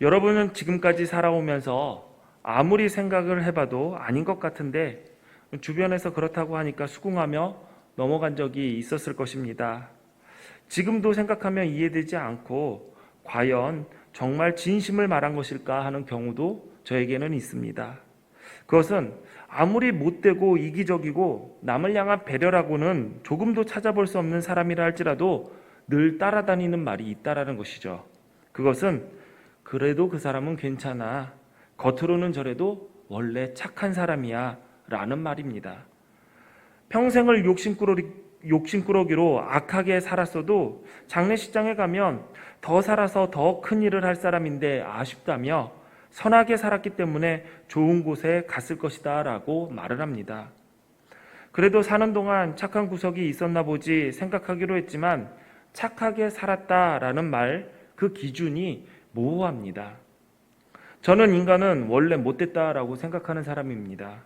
여러분은 지금까지 살아오면서 아무리 생각을 해봐도 아닌 것 같은데 주변에서 그렇다고 하니까 수긍하며 넘어간 적이 있었을 것입니다. 지금도 생각하면 이해되지 않고 과연 정말 진심을 말한 것일까 하는 경우도 저에게는 있습니다. 그것은 아무리 못되고 이기적이고 남을 향한 배려라고는 조금도 찾아볼 수 없는 사람이라 할지라도 늘 따라다니는 말이 있다라는 것이죠. 그것은 그래도 그 사람은 괜찮아. 겉으로는 저래도 원래 착한 사람이야. 라는 말입니다. 평생을 욕심꾸러기로 악하게 살았어도 장례식장에 가면 더 살아서 더 큰 일을 할 사람인데 아쉽다며 선하게 살았기 때문에 좋은 곳에 갔을 것이다 라고 말을 합니다. 그래도 사는 동안 착한 구석이 있었나 보지 생각하기로 했지만 착하게 살았다라는 말, 그 기준이 모호합니다. 저는 인간은 원래 못됐다라고 생각하는 사람입니다.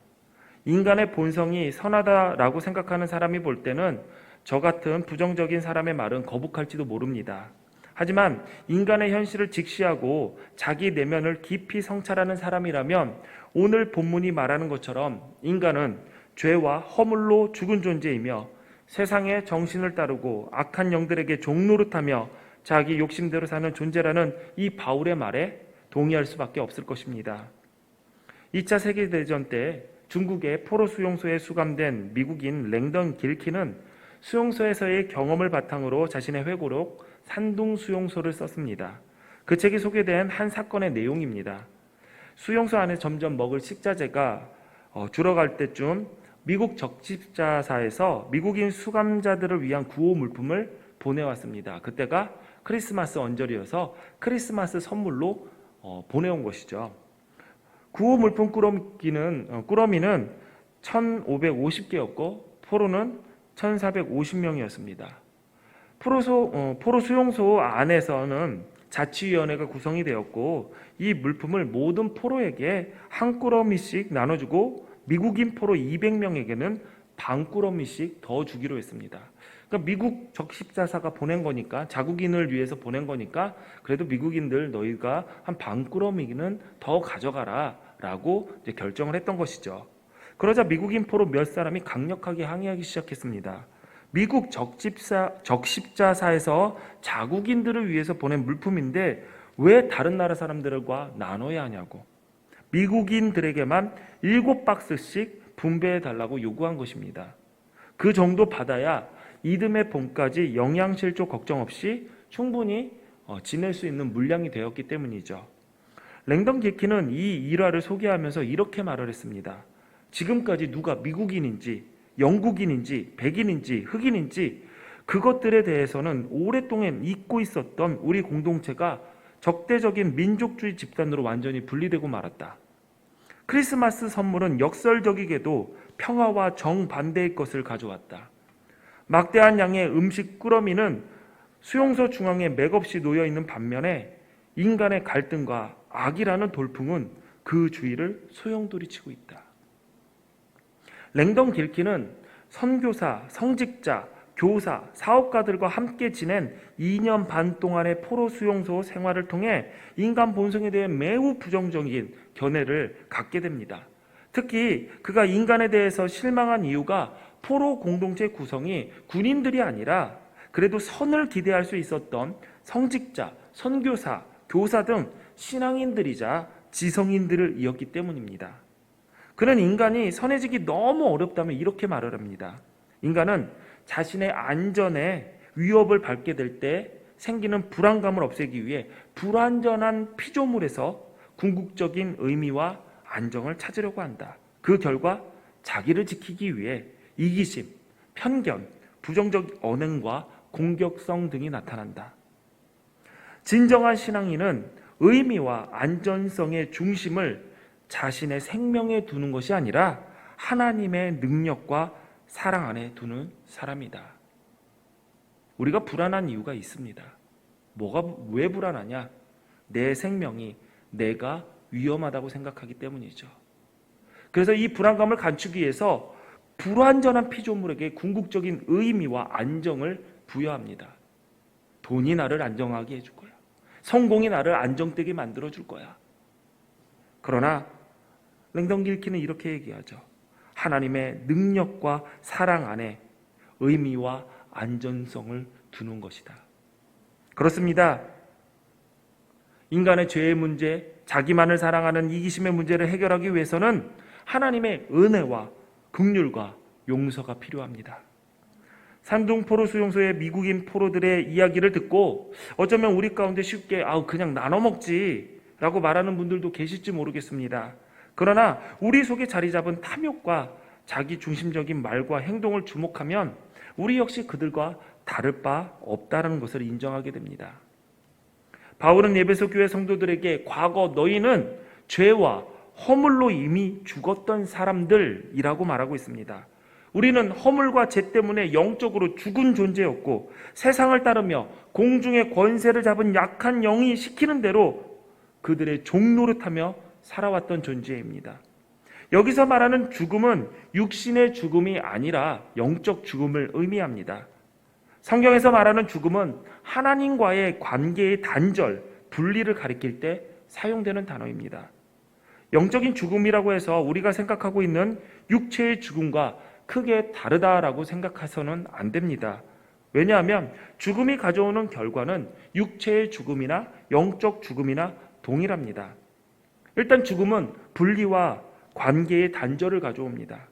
인간의 본성이 선하다라고 생각하는 사람이 볼 때는 저 같은 부정적인 사람의 말은 거북할지도 모릅니다. 하지만 인간의 현실을 직시하고 자기 내면을 깊이 성찰하는 사람이라면 오늘 본문이 말하는 것처럼 인간은 죄와 허물로 죽은 존재이며 세상의 정신을 따르고 악한 영들에게 종노릇하며 자기 욕심대로 사는 존재라는 이 바울의 말에 동의할 수밖에 없을 것입니다. 2차 세계대전 때 중국의 포로 수용소에 수감된 미국인 랭던 길키는 수용소에서의 경험을 바탕으로 자신의 회고록 산둥 수용소를 썼습니다. 그 책이 소개된 한 사건의 내용입니다. 수용소 안에 점점 먹을 식자재가 줄어갈 때쯤 미국 적십자사에서 미국인 수감자들을 위한 구호 물품을 보내왔습니다. 그때가 크리스마스 언저리여서 크리스마스 선물로 보내온 것이죠. 구호 물품 꾸러미는 1550개였고 포로는 1450명이었습니다. 포로 수용소 안에서는 자치위원회가 구성이 되었고 이 물품을 모든 포로에게 한 꾸러미씩 나눠주고 미국인 포로 200명에게는 반 꾸러미씩 더 주기로 했습니다. 그러니까 미국 적십자사가 보낸 거니까, 자국인을 위해서 보낸 거니까 그래도 미국인들 너희가 한 반 꾸러미는 더 가져가라 라고 이제 결정을 했던 것이죠. 그러자 미국인 포로 몇 사람이 강력하게 항의하기 시작했습니다. 미국 적십자사에서 자국인들을 위해서 보낸 물품인데 왜 다른 나라 사람들과 나눠야 하냐고, 미국인들에게만 7박스씩 분배해달라고 요구한 것입니다. 그 정도 받아야 이듬해 봄까지 영양실조 걱정 없이 충분히 지낼 수 있는 물량이 되었기 때문이죠. 랭던 길키는 이 일화를 소개하면서 이렇게 말을 했습니다. 지금까지 누가 미국인인지 영국인인지 백인인지 흑인인지 그것들에 대해서는 오랫동안 잊고 있었던 우리 공동체가 적대적인 민족주의 집단으로 완전히 분리되고 말았다. 크리스마스 선물은 역설적이게도 평화와 정반대의 것을 가져왔다. 막대한 양의 음식 꾸러미는 수용소 중앙에 맥없이 놓여있는 반면에 인간의 갈등과 악이라는 돌풍은 그 주위를 소용돌이치고 있다. 랭던 길키는 선교사, 성직자, 교사, 사업가들과 함께 지낸 2년 반 동안의 포로 수용소 생활을 통해 인간 본성에 대해 매우 부정적인 견해를 갖게 됩니다. 특히 그가 인간에 대해서 실망한 이유가 포로 공동체 구성이 군인들이 아니라 그래도 선을 기대할 수 있었던 성직자, 선교사, 교사 등 신앙인들이자 지성인들을 이었기 때문입니다. 그는 인간이 선해지기 너무 어렵다면 이렇게 말을 합니다. 인간은 자신의 안전에 위협을 받게 될 때 생기는 불안감을 없애기 위해 불완전한 피조물에서 궁극적인 의미와 안정을 찾으려고 한다. 그 결과 자기를 지키기 위해 이기심, 편견, 부정적 언행과 공격성 등이 나타난다. 진정한 신앙인은 의미와 안전성의 중심을 자신의 생명에 두는 것이 아니라 하나님의 능력과 사랑 안에 두는 사람이다. 우리가 불안한 이유가 있습니다. 왜 불안하냐? 내 생명이 내가 위험하다고 생각하기 때문이죠. 그래서 이 불안감을 감추기 위해서 불완전한 피조물에게 궁극적인 의미와 안정을 부여합니다. 돈이 나를 안정하게 해줄 거야. 성공이 나를 안정되게 만들어줄 거야. 그러나 랭던길키는 이렇게 얘기하죠. 하나님의 능력과 사랑 안에 의미와 안전성을 두는 것이다. 그렇습니다. 인간의 죄의 문제, 자기만을 사랑하는 이기심의 문제를 해결하기 위해서는 하나님의 은혜와 긍휼과 용서가 필요합니다. 산둥 포로 수용소의 미국인 포로들의 이야기를 듣고 어쩌면 우리 가운데 쉽게 그냥 나눠 먹지 라고 말하는 분들도 계실지 모르겠습니다. 그러나 우리 속에 자리 잡은 탐욕과 자기 중심적인 말과 행동을 주목하면 우리 역시 그들과 다를 바 없다는 것을 인정하게 됩니다. 바울은 에베소 교회 성도들에게 과거 너희는 죄와 허물로 이미 죽었던 사람들이라고 말하고 있습니다. 우리는 허물과 죄 때문에 영적으로 죽은 존재였고 세상을 따르며 공중의 권세를 잡은 약한 영이 시키는 대로 그들의 종노릇하며 살아왔던 존재입니다. 여기서 말하는 죽음은 육신의 죽음이 아니라 영적 죽음을 의미합니다. 성경에서 말하는 죽음은 하나님과의 관계의 단절, 분리를 가리킬 때 사용되는 단어입니다. 영적인 죽음이라고 해서 우리가 생각하고 있는 육체의 죽음과 크게 다르다라고 생각해서는 안 됩니다. 왜냐하면 죽음이 가져오는 결과는 육체의 죽음이나 영적 죽음이나 동일합니다. 일단 죽음은 분리와 관계의 단절을 가져옵니다.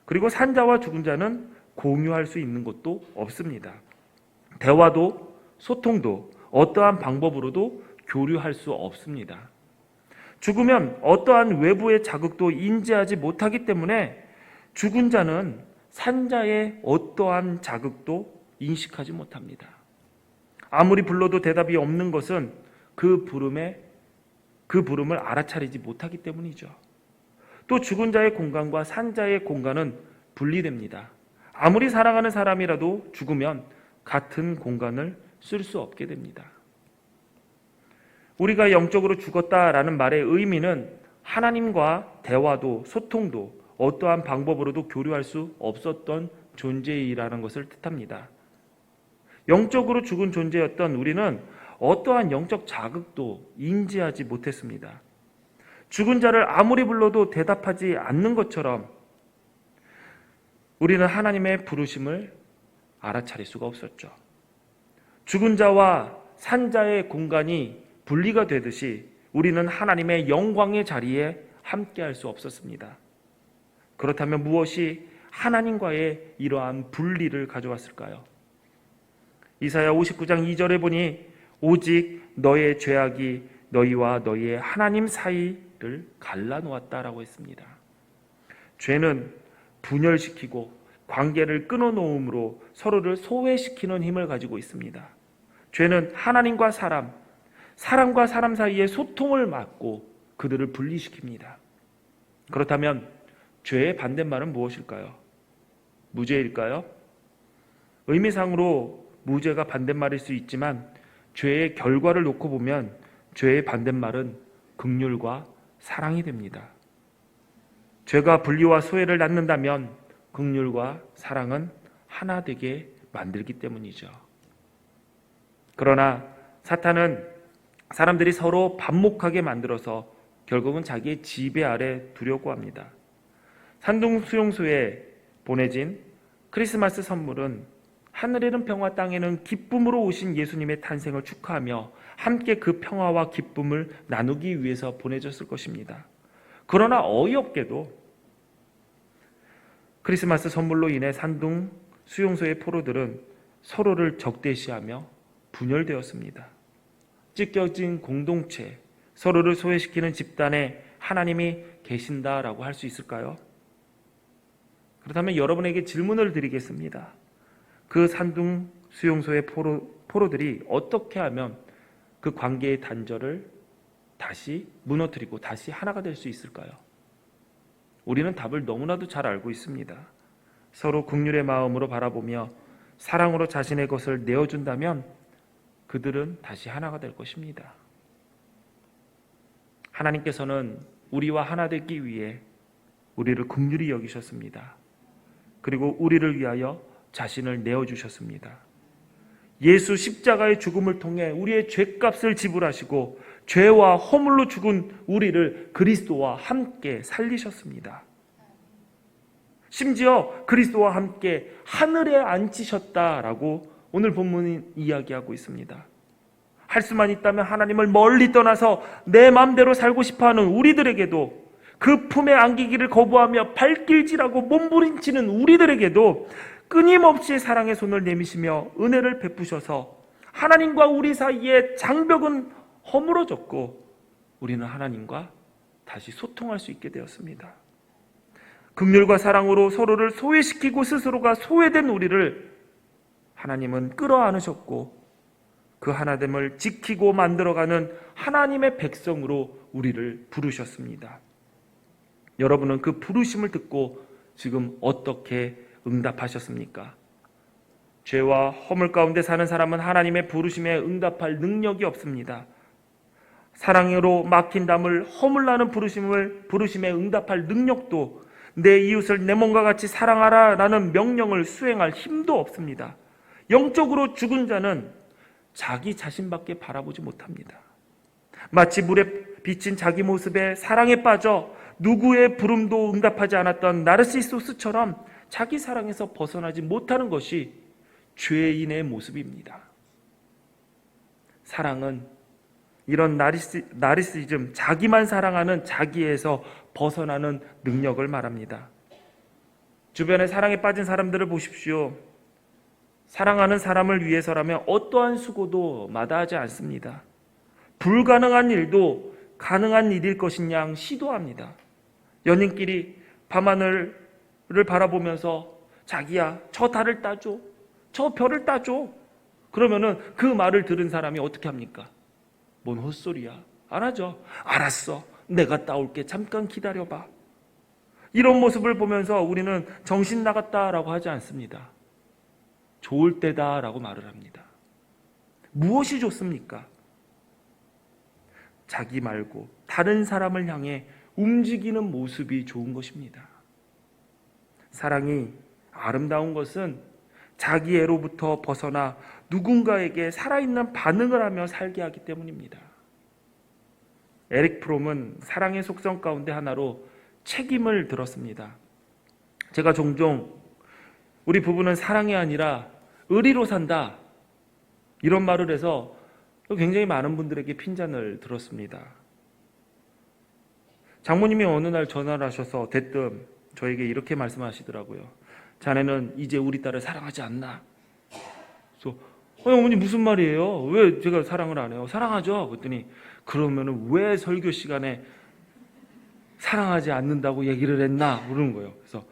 그리고 산자와 죽은 자는 공유할 수 있는 것도 없습니다. 대화도 소통도 어떠한 방법으로도 교류할 수 없습니다. 죽으면 어떠한 외부의 자극도 인지하지 못하기 때문에 죽은 자는 산자의 어떠한 자극도 인식하지 못합니다. 아무리 불러도 대답이 없는 것은 그 부름을 알아차리지 못하기 때문이죠. 또 죽은 자의 공간과 산자의 공간은 분리됩니다. 아무리 사랑하는 사람이라도 죽으면 같은 공간을 쓸 수 없게 됩니다. 우리가 영적으로 죽었다라는 말의 의미는 하나님과 대화도 소통도 어떠한 방법으로도 교류할 수 없었던 존재이라는 것을 뜻합니다. 영적으로 죽은 존재였던 우리는 어떠한 영적 자극도 인지하지 못했습니다. 죽은 자를 아무리 불러도 대답하지 않는 것처럼 우리는 하나님의 부르심을 알아차릴 수가 없었죠. 죽은 자와 산자의 공간이 분리가 되듯이 우리는 하나님의 영광의 자리에 함께할 수 없었습니다. 그렇다면 무엇이 하나님과의 이러한 분리를 가져왔을까요? 이사야 59장 2절에 보니 오직 너의 죄악이 너희와 너희의 하나님 사이를 갈라놓았다라고 했습니다. 죄는 분열시키고 관계를 끊어놓음으로 서로를 소외시키는 힘을 가지고 있습니다. 죄는 하나님과 사람과 사람 사이의 소통을 막고 그들을 분리시킵니다. 그렇다면 죄의 반대말은 무엇일까요? 무죄일까요? 의미상으로 무죄가 반대말일 수 있지만 죄의 결과를 놓고 보면 죄의 반대말은 긍휼과 사랑이 됩니다. 죄가 분리와 소외를 낳는다면 긍휼과 사랑은 하나 되게 만들기 때문이죠. 그러나 사탄은 사람들이 서로 반목하게 만들어서 결국은 자기의 지배 아래 두려고 합니다. 산둥 수용소에 보내진 크리스마스 선물은 하늘에는 평화, 땅에는 기쁨으로 오신 예수님의 탄생을 축하하며 함께 그 평화와 기쁨을 나누기 위해서 보내졌을 것입니다. 그러나 어이없게도 크리스마스 선물로 인해 산둥 수용소의 포로들은 서로를 적대시하며 분열되었습니다. 찢겨진 공동체, 서로를 소외시키는 집단에 하나님이 계신다라고 할 수 있을까요? 그렇다면 여러분에게 질문을 드리겠습니다. 그 산둥 수용소의 포로들이 어떻게 하면 그 관계의 단절을 다시 무너뜨리고 다시 하나가 될 수 있을까요? 우리는 답을 너무나도 잘 알고 있습니다. 서로 긍휼의 마음으로 바라보며 사랑으로 자신의 것을 내어준다면 그들은 다시 하나가 될 것입니다. 하나님께서는 우리와 하나 되기 위해 우리를 긍휼히 여기셨습니다. 그리고 우리를 위하여 자신을 내어주셨습니다. 예수 십자가의 죽음을 통해 우리의 죄값을 지불하시고 죄와 허물로 죽은 우리를 그리스도와 함께 살리셨습니다. 심지어 그리스도와 함께 하늘에 앉히셨다라고 오늘 본문이 이야기하고 있습니다. 할 수만 있다면 하나님을 멀리 떠나서 내 마음대로 살고 싶어하는 우리들에게도, 그 품에 안기기를 거부하며 발길질하고 몸부림치는 우리들에게도 끊임없이 사랑의 손을 내미시며 은혜를 베푸셔서 하나님과 우리 사이의 장벽은 허물어졌고 우리는 하나님과 다시 소통할 수 있게 되었습니다. 긍휼과 사랑으로 서로를 소외시키고 스스로가 소외된 우리를 하나님은 끌어안으셨고 그 하나됨을 지키고 만들어가는 하나님의 백성으로 우리를 부르셨습니다. 여러분은 그 부르심을 듣고 지금 어떻게 응답하셨습니까? 죄와 허물 가운데 사는 사람은 하나님의 부르심에 응답할 능력이 없습니다. 사랑으로 막힌 담을 허물나는 부르심에 응답할 능력도, 내 이웃을 내 몸과 같이 사랑하라 라는 명령을 수행할 힘도 없습니다. 영적으로 죽은 자는 자기 자신밖에 바라보지 못합니다. 마치 물에 비친 자기 모습에 사랑에 빠져 누구의 부름도 응답하지 않았던 나르시소스처럼 자기 사랑에서 벗어나지 못하는 것이 죄인의 모습입니다. 사랑은 이런 나르시즘, 자기만 사랑하는 자기에서 벗어나는 능력을 말합니다. 주변에 사랑에 빠진 사람들을 보십시오. 사랑하는 사람을 위해서라면 어떠한 수고도 마다하지 않습니다. 불가능한 일도 가능한 일일 것인 양 시도합니다. 연인끼리 밤하늘을 바라보면서 자기야 저 달을 따줘, 저 별을 따줘. 그러면은 그 말을 들은 사람이 어떻게 합니까? 뭔 헛소리야, 안 하죠. 알았어, 내가 따올게, 잠깐 기다려봐. 이런 모습을 보면서 우리는 정신 나갔다라고 하지 않습니다. 좋을 때다라고 말을 합니다. 무엇이 좋습니까? 자기 말고 다른 사람을 향해 움직이는 모습이 좋은 것입니다. 사랑이 아름다운 것은 자기애로부터 벗어나 누군가에게 살아있는 반응을 하며 살게 하기 때문입니다. 에릭 프롬은 사랑의 속성 가운데 하나로 책임을 들었습니다. 제가 종종 우리 부부는 사랑이 아니라 의리로 산다, 이런 말을 해서 굉장히 많은 분들에게 핀잔을 들었습니다. 장모님이 어느 날 전화를 하셔서 대뜸 저에게 이렇게 말씀하시더라고요. 자네는 이제 우리 딸을 사랑하지 않나? 그래서 어머니 무슨 말이에요? 왜 제가 사랑을 안 해요? 사랑하죠. 그랬더니 그러면은 왜 설교 시간에 사랑하지 않는다고 얘기를 했나? 그러는 거예요. 그래서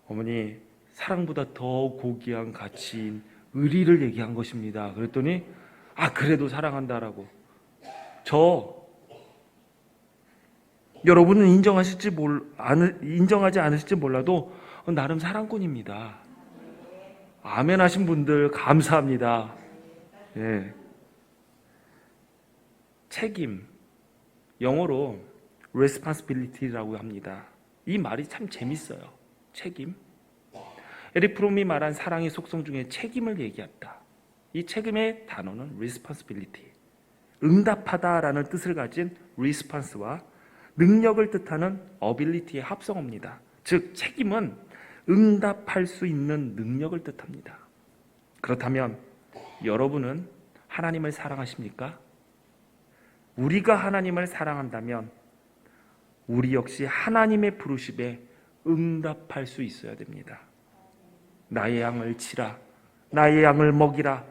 어머니, 사랑보다 더 고귀한 가치인 의리를 얘기한 것입니다. 그랬더니 그래도 사랑한다라고. 여러분은 인정하지 않으실지 몰라도 나름 사랑꾼입니다. 아멘 하신 분들 감사합니다. 예. 책임, 영어로 responsibility라고 합니다. 이 말이 참 재밌어요. 책임. 에릭 프롬이 말한 사랑의 속성 중에 책임을 얘기했다. 이 책임의 단어는 responsibility, 응답하다라는 뜻을 가진 response와 능력을 뜻하는 ability의 합성어입니다. 즉 책임은 응답할 수 있는 능력을 뜻합니다. 그렇다면 여러분은 하나님을 사랑하십니까? 우리가 하나님을 사랑한다면 우리 역시 하나님의 부르심에 응답할 수 있어야 됩니다. 나의 양을 치라, 나의 양을 먹이라,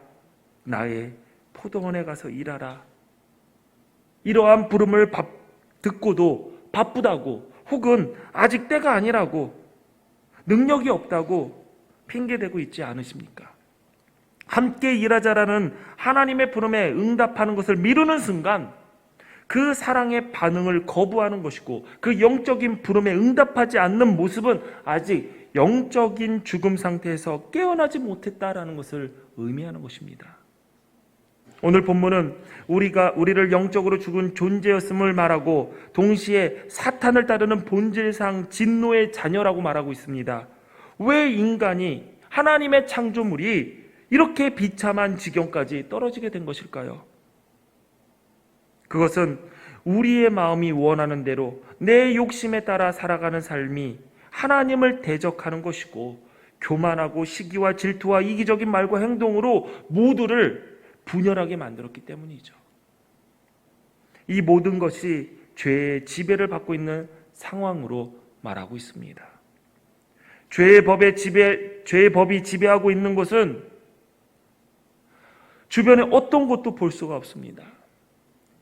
나의 포도원에 가서 일하라. 이러한 부름을 듣고도 바쁘다고, 혹은 아직 때가 아니라고, 능력이 없다고 핑계대고 있지 않으십니까? 함께 일하자라는 하나님의 부름에 응답하는 것을 미루는 순간 그 사랑의 반응을 거부하는 것이고, 그 영적인 부름에 응답하지 않는 모습은 아직 영적인 죽음 상태에서 깨어나지 못했다라는 것을 의미하는 것입니다. 오늘 본문은 우리를 영적으로 죽은 존재였음을 말하고 동시에 사탄을 따르는 본질상 진노의 자녀라고 말하고 있습니다. 왜 인간이, 하나님의 창조물이 이렇게 비참한 지경까지 떨어지게 된 것일까요? 그것은 우리의 마음이 원하는 대로 내 욕심에 따라 살아가는 삶이 하나님을 대적하는 것이고, 교만하고 시기와 질투와 이기적인 말과 행동으로 모두를 분열하게 만들었기 때문이죠. 이 모든 것이 죄의 지배를 받고 있는 상황으로 말하고 있습니다. 죄의 법이 지배하고 있는 곳은 주변에 어떤 곳도 볼 수가 없습니다.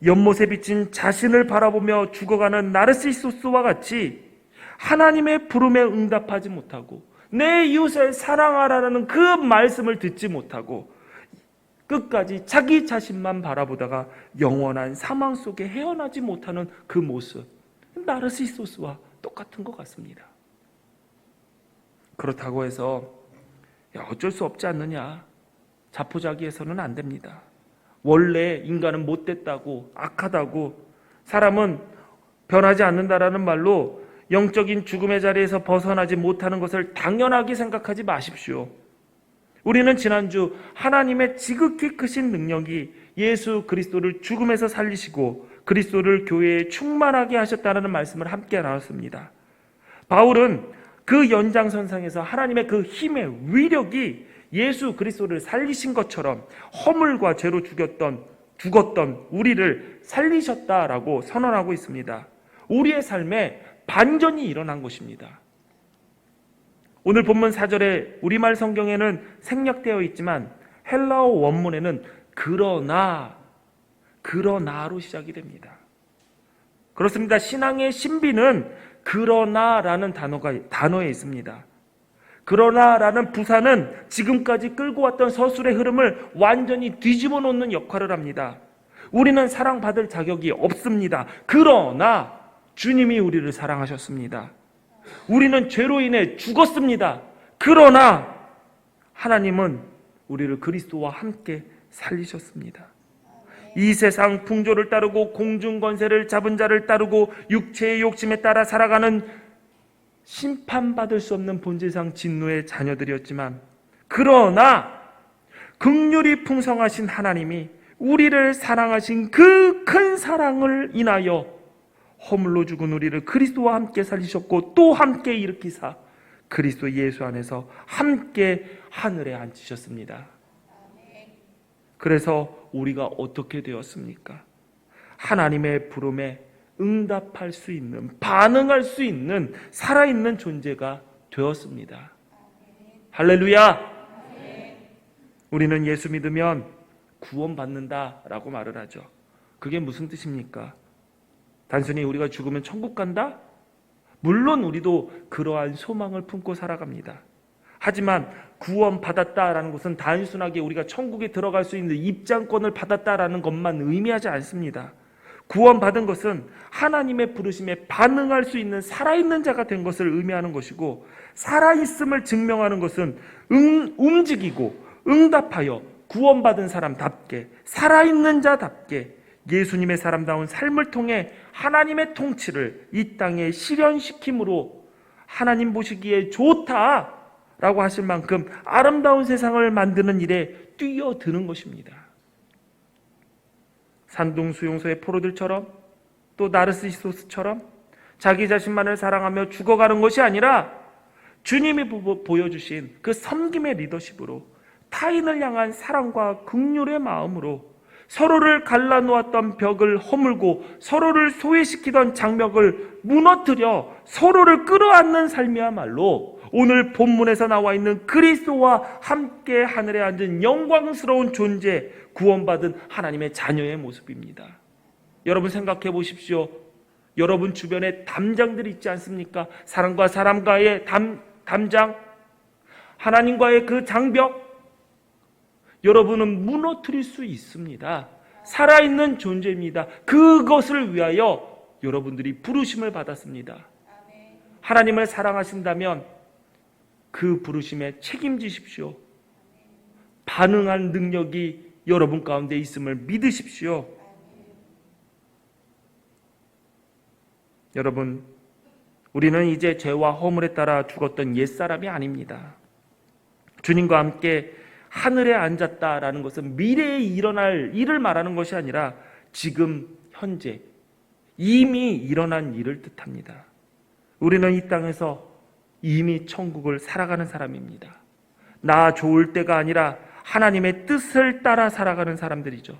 연못에 비친 자신을 바라보며 죽어가는 나르시소스와 같이 하나님의 부름에 응답하지 못하고 내 이웃을 사랑하라는 그 말씀을 듣지 못하고 끝까지 자기 자신만 바라보다가 영원한 사망 속에 헤어나지 못하는 그 모습, 나르시소스와 똑같은 것 같습니다. 그렇다고 해서 어쩔 수 없지 않느냐, 자포자기해서는 안 됩니다. 원래 인간은 못됐다고, 악하다고, 사람은 변하지 않는다라는 말로 영적인 죽음의 자리에서 벗어나지 못하는 것을 당연하게 생각하지 마십시오. 우리는 지난주 하나님의 지극히 크신 능력이 예수 그리스도를 죽음에서 살리시고 그리스도를 교회에 충만하게 하셨다는 말씀을 함께 나눴습니다. 바울은 그 연장선상에서 하나님의 그 힘의 위력이 예수 그리스도를 살리신 것처럼 허물과 죄로 죽었던 우리를 살리셨다라고 선언하고 있습니다. 우리의 삶에 반전이 일어난 것입니다. 오늘 본문 4절에 우리말 성경에는 생략되어 있지만 헬라어 원문에는 그러나로 시작이 됩니다. 그렇습니다. 신앙의 신비는 그러나라는 단어에 있습니다. 그러나라는 부사는 지금까지 끌고 왔던 서술의 흐름을 완전히 뒤집어 놓는 역할을 합니다. 우리는 사랑받을 자격이 없습니다. 그러나 주님이 우리를 사랑하셨습니다. 우리는 죄로 인해 죽었습니다. 그러나 하나님은 우리를 그리스도와 함께 살리셨습니다. 이 세상 풍조를 따르고 공중 권세를 잡은 자를 따르고 육체의 욕심에 따라 살아가는 심판받을 수 없는 본질상 진노의 자녀들이었지만, 그러나 긍휼이 풍성하신 하나님이 우리를 사랑하신 그 큰 사랑을 인하여 허물로 죽은 우리를 그리스도와 함께 살리셨고 또 함께 일으키사 그리스도 예수 안에서 함께 하늘에 앉히셨습니다. 그래서 우리가 어떻게 되었습니까? 하나님의 부름에 응답할 수 있는, 반응할 수 있는 살아있는 존재가 되었습니다. 할렐루야! 우리는 예수 믿으면 구원받는다라고 말을 하죠. 그게 무슨 뜻입니까? 단순히 우리가 죽으면 천국 간다? 물론 우리도 그러한 소망을 품고 살아갑니다. 하지만 구원받았다라는 것은 단순하게 우리가 천국에 들어갈 수 있는 입장권을 받았다라는 것만 의미하지 않습니다. 구원받은 것은 하나님의 부르심에 반응할 수 있는 살아있는 자가 된 것을 의미하는 것이고, 살아있음을 증명하는 것은 움직이고 응답하여 구원받은 사람답게, 살아있는 자답게 예수님의 사람다운 삶을 통해 하나님의 통치를 이 땅에 실현시킴으로 하나님 보시기에 좋다라고 하실 만큼 아름다운 세상을 만드는 일에 뛰어드는 것입니다. 산둥 수용소의 포로들처럼, 또 나르시소스처럼 자기 자신만을 사랑하며 죽어가는 것이 아니라 주님이 보여주신 그 섬김의 리더십으로 타인을 향한 사랑과 긍휼의 마음으로 서로를 갈라놓았던 벽을 허물고 서로를 소외시키던 장벽을 무너뜨려 서로를 끌어안는 삶이야말로 오늘 본문에서 나와 있는 그리스도와 함께 하늘에 앉은 영광스러운 존재, 구원받은 하나님의 자녀의 모습입니다. 여러분 생각해 보십시오. 여러분 주변에 담장들이 있지 않습니까? 사람과 사람과의 담장, 하나님과의 그 장벽, 여러분은 무너뜨릴 수 있습니다. 살아있는 존재입니다. 그것을 위하여 여러분들이 부르심을 받았습니다. 하나님을 사랑하신다면 그 부르심에 책임지십시오. 반응할 능력이 여러분 가운데 있음을 믿으십시오. 여러분, 우리는 이제 죄와 허물에 따라 죽었던 옛사람이 아닙니다. 주님과 함께 하늘에 앉았다라는 것은 미래에 일어날 일을 말하는 것이 아니라 지금 현재 이미 일어난 일을 뜻합니다. 우리는 이 땅에서 이미 천국을 살아가는 사람입니다. 나 좋을 때가 아니라 하나님의 뜻을 따라 살아가는 사람들이죠.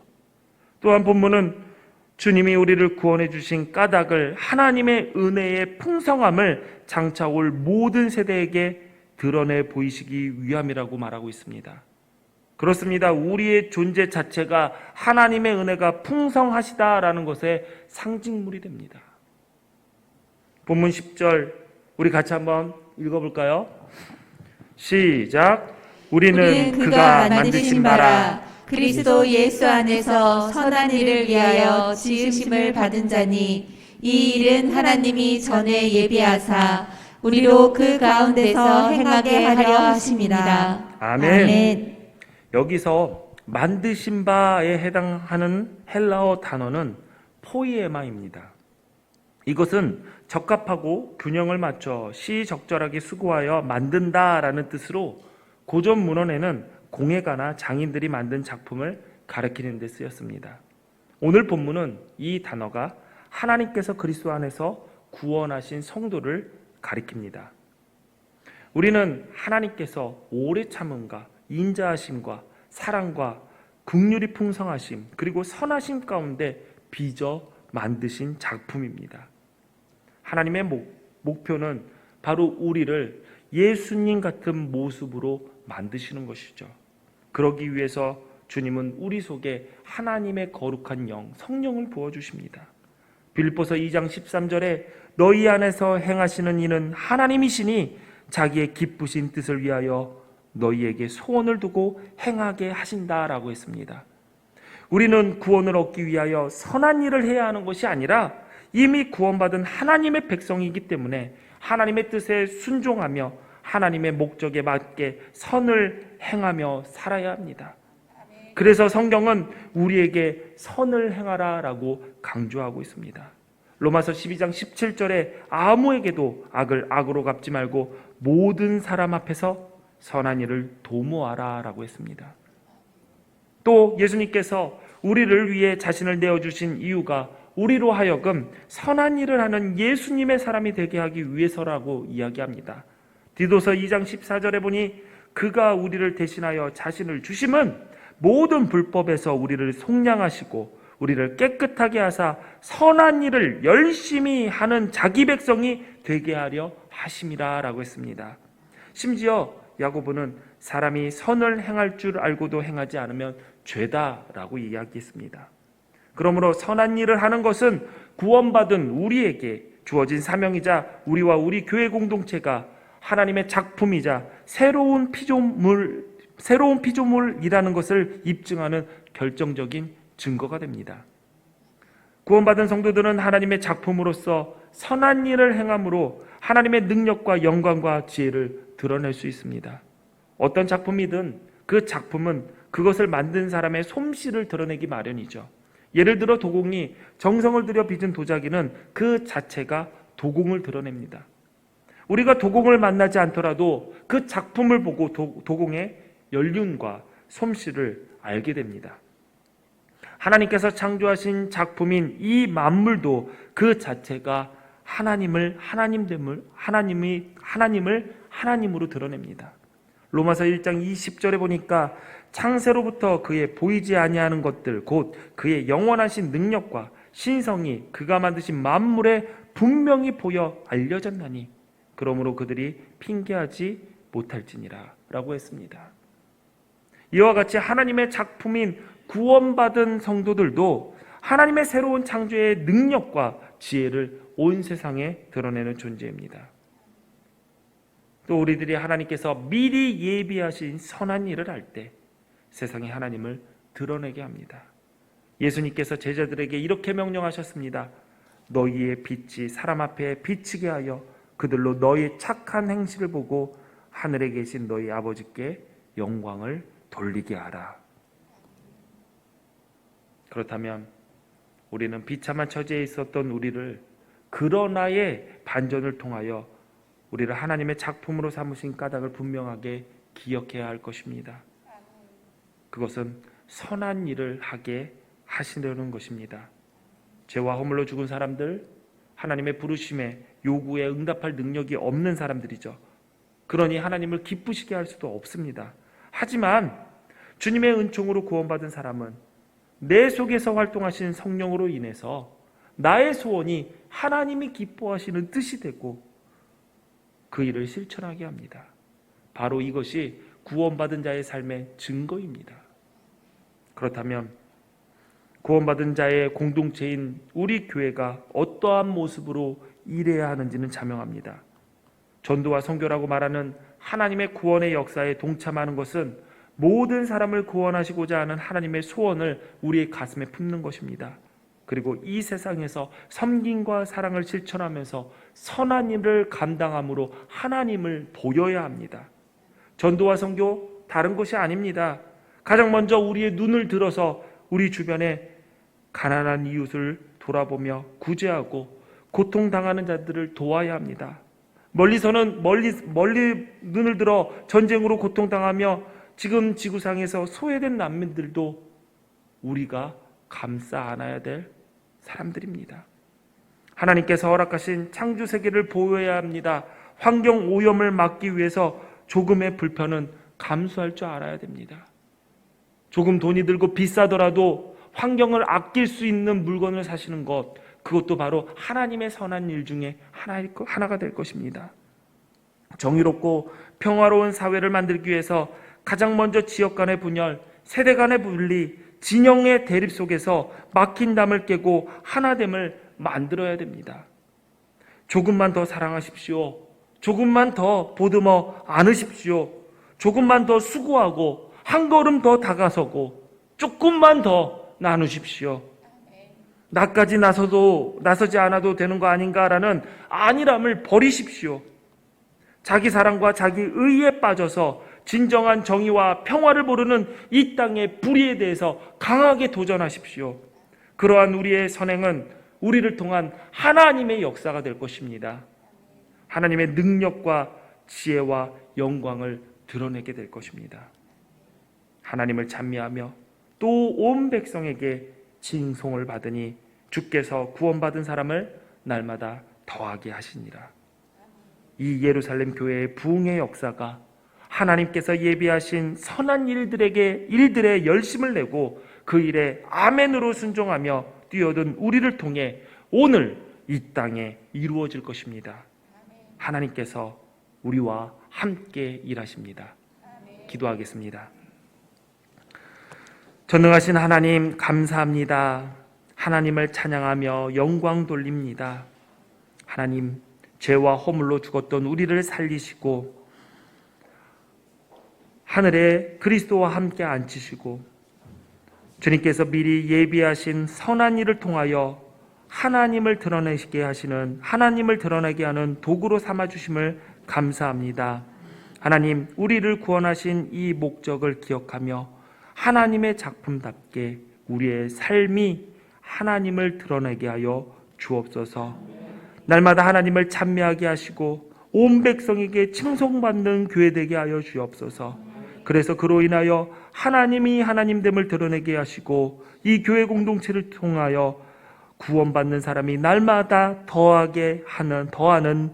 또한 본문은 주님이 우리를 구원해 주신 까닭을 하나님의 은혜의 풍성함을 장차 올 모든 세대에게 드러내 보이시기 위함이라고 말하고 있습니다. 그렇습니다. 우리의 존재 자체가 하나님의 은혜가 풍성하시다라는 것의 상징물이 됩니다. 본문 10절 우리 같이 한번 읽어볼까요? 시작. 우리는 그가 만드신 바라 그리스도 예수 안에서 선한 일을 위하여 지으심을 받은 자니 이 일은 하나님이 전에 예비하사 우리로 그 가운데서 행하게 하려 하심이라. 아멘. 여기서 만드신 바에 해당하는 헬라어 단어는 포이에마입니다. 이것은 적합하고 균형을 맞춰 시적절하게 수고하여 만든다라는 뜻으로 고전 문헌에는 공예가나 장인들이 만든 작품을 가리키는 데 쓰였습니다. 오늘 본문은 이 단어가 하나님께서 그리스도 안에서 구원하신 성도를 가리킵니다. 우리는 하나님께서 오래 참음과 인자하심과 사랑과 긍휼이 풍성하심 그리고 선하심 가운데 빚어 만드신 작품입니다. 하나님의 목표는 바로 우리를 예수님 같은 모습으로 만드시는 것이죠. 그러기 위해서 주님은 우리 속에 하나님의 거룩한 영, 성령을 부어주십니다. 빌립보서 2장 13절에 너희 안에서 행하시는 이는 하나님이시니 자기의 기쁘신 뜻을 위하여 너희에게 소원을 두고 행하게 하신다라고 했습니다. 우리는 구원을 얻기 위하여 선한 일을 해야 하는 것이 아니라 이미 구원받은 하나님의 백성이기 때문에 하나님의 뜻에 순종하며 하나님의 목적에 맞게 선을 행하며 살아야 합니다. 그래서 성경은 우리에게 선을 행하라라고 강조하고 있습니다. 로마서 12장 17절에 아무에게도 악을 악으로 갚지 말고 모든 사람 앞에서 선한 일을 도모하라라고 했습니다. 또 예수님께서 우리를 위해 자신을 내어주신 이유가 우리로 하여금 선한 일을 하는 예수님의 사람이 되게 하기 위해서라고 이야기합니다. 디도서 2장 14절에 보니 그가 우리를 대신하여 자신을 주심은 모든 불법에서 우리를 속량하시고 우리를 깨끗하게 하사 선한 일을 열심히 하는 자기 백성이 되게 하려 하심이라 라고 했습니다. 심지어 야고보는 사람이 선을 행할 줄 알고도 행하지 않으면 죄다라고 이야기했습니다. 그러므로 선한 일을 하는 것은 구원받은 우리에게 주어진 사명이자 우리와 우리 교회 공동체가 하나님의 작품이자 새로운 피조물이라는 것을 입증하는 결정적인 증거가 됩니다. 구원받은 성도들은 하나님의 작품으로서 선한 일을 행함으로 하나님의 능력과 영광과 지혜를 드러낼 수 있습니다. 어떤 작품이든 그 작품은 그것을 만든 사람의 솜씨를 드러내기 마련이죠. 예를 들어 도공이 정성을 들여 빚은 도자기는 그 자체가 도공을 드러냅니다. 우리가 도공을 만나지 않더라도 그 작품을 보고 도공의 연륜과 솜씨를 알게 됩니다. 하나님께서 창조하신 작품인 이 만물도 그 자체가 하나님을 하나님으로 드러냅니다. 로마서 1장 20절에 보니까 창세로부터 그의 보이지 아니하는 것들 곧 그의 영원하신 능력과 신성이 그가 만드신 만물에 분명히 보여 알려졌나니 그러므로 그들이 핑계하지 못할지니라 라고 했습니다. 이와 같이 하나님의 작품인 구원받은 성도들도 하나님의 새로운 창조의 능력과 지혜를 온 세상에 드러내는 존재입니다. 또 우리들이 하나님께서 미리 예비하신 선한 일을 할 때 세상에 하나님을 드러내게 합니다. 예수님께서 제자들에게 이렇게 명령하셨습니다. 너희의 빛이 사람 앞에 비치게 하여 그들로 너희의 착한 행실을 보고 하늘에 계신 너희 아버지께 영광을 돌리게 하라. 그렇다면 우리는 비참한 처지에 있었던 우리를 그러나의 반전을 통하여 우리를 하나님의 작품으로 삼으신 까닭을 분명하게 기억해야 할 것입니다. 그것은 선한 일을 하게 하시려는 것입니다. 죄와 허물로 죽은 사람들, 하나님의 부르심에 요구에 응답할 능력이 없는 사람들이죠. 그러니 하나님을 기쁘시게 할 수도 없습니다. 하지만 주님의 은총으로 구원받은 사람은 내 속에서 활동하신 성령으로 인해서 나의 소원이 하나님이 기뻐하시는 뜻이 되고 그 일을 실천하게 합니다. 바로 이것이 구원받은 자의 삶의 증거입니다. 그렇다면 구원받은 자의 공동체인 우리 교회가 어떠한 모습으로 일해야 하는지는 자명합니다. 전도와 선교라고 말하는 하나님의 구원의 역사에 동참하는 것은 모든 사람을 구원하시고자 하는 하나님의 소원을 우리의 가슴에 품는 것입니다. 그리고 이 세상에서 섬김과 사랑을 실천하면서 선한 일을 감당함으로 하나님을 보여야 합니다. 전도와 선교 다른 것이 아닙니다. 가장 먼저 우리의 눈을 들어서 우리 주변에 가난한 이웃을 돌아보며 구제하고 고통당하는 자들을 도와야 합니다. 멀리 눈을 들어 전쟁으로 고통당하며 지금 지구상에서 소외된 난민들도 우리가 감싸 안아야 될 사람들입니다. 하나님께서 허락하신 창조 세계를 보호해야 합니다. 환경 오염을 막기 위해서 조금의 불편은 감수할 줄 알아야 됩니다. 조금 돈이 들고 비싸더라도 환경을 아낄 수 있는 물건을 사시는 것, 그것도 바로 하나님의 선한 일 중에 하나가 될 것입니다. 정의롭고 평화로운 사회를 만들기 위해서 가장 먼저 지역 간의 분열, 세대 간의 분리, 진영의 대립 속에서 막힌 담을 깨고 하나됨을 만들어야 됩니다. 조금만 더 사랑하십시오. 조금만 더 보듬어 안으십시오. 조금만 더 수고하고 한 걸음 더 다가서고 조금만 더 나누십시오. 나까지 나서지 않아도 되는 거 아닌가라는 안일함을 버리십시오. 자기 사랑과 자기 의에 빠져서 진정한 정의와 평화를 모르는 이 땅의 불의에 대해서 강하게 도전하십시오. 그러한 우리의 선행은 우리를 통한 하나님의 역사가 될 것입니다. 하나님의 능력과 지혜와 영광을 드러내게 될 것입니다. 하나님을 찬미하며 또 온 백성에게 칭송을 받으니 주께서 구원받은 사람을 날마다 더하게 하시니라. 이 예루살렘 교회의 부흥의 역사가 하나님께서 예비하신 선한 일들의 열심을 내고 그 일에 아멘으로 순종하며 뛰어든 우리를 통해 오늘 이 땅에 이루어질 것입니다. 하나님께서 우리와 함께 일하십니다. 기도하겠습니다. 전능하신 하나님 감사합니다. 하나님을 찬양하며 영광 돌립니다. 하나님, 죄와 허물로 죽었던 우리를 살리시고 하늘에 그리스도와 함께 앉히시고 주님께서 미리 예비하신 선한 일을 통하여 하나님을 드러내게 하는 도구로 삼아주심을 감사합니다. 하나님, 우리를 구원하신 이 목적을 기억하며 하나님의 작품답게 우리의 삶이 하나님을 드러내게 하여 주옵소서. 날마다 하나님을 찬미하게 하시고 온 백성에게 칭송받는 교회 되게 하여 주옵소서. 그래서 그로 인하여 하나님이 하나님됨을 드러내게 하시고 이 교회 공동체를 통하여 구원받는 사람이 날마다 더하는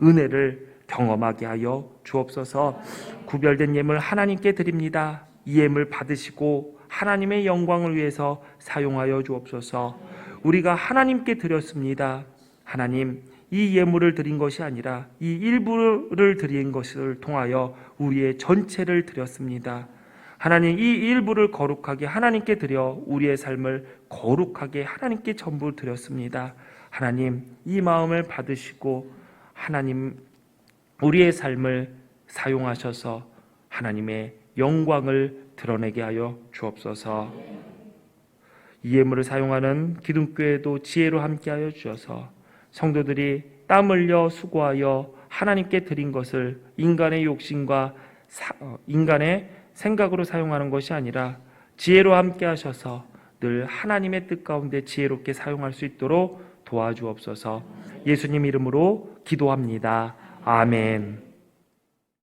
은혜를 경험하게 하여 주옵소서. 구별된 예물 하나님께 드립니다. 이 예물 받으시고 하나님의 영광을 위해서 사용하여 주옵소서. 우리가 하나님께 드렸습니다. 하나님, 이 예물을 드린 것이 아니라 이 일부를 드린 것을 통하여 우리의 전체를 드렸습니다. 하나님, 이 일부를 거룩하게 하나님께 드려 우리의 삶을 거룩하게 하나님께 전부 드렸습니다. 하나님, 이 마음을 받으시고 하나님, 우리의 삶을 사용하셔서 하나님의 영광을 드러내게 하여 주옵소서. 이 예물을 사용하는 기둥교회도 지혜로 함께하여 주셔서 성도들이 땀 흘려 수고하여 하나님께 드린 것을 인간의 욕심과 인간의 생각으로 사용하는 것이 아니라 지혜로 함께 하셔서 늘 하나님의 뜻 가운데 지혜롭게 사용할 수 있도록 도와주옵소서. 예수님 이름으로 기도합니다. 아멘.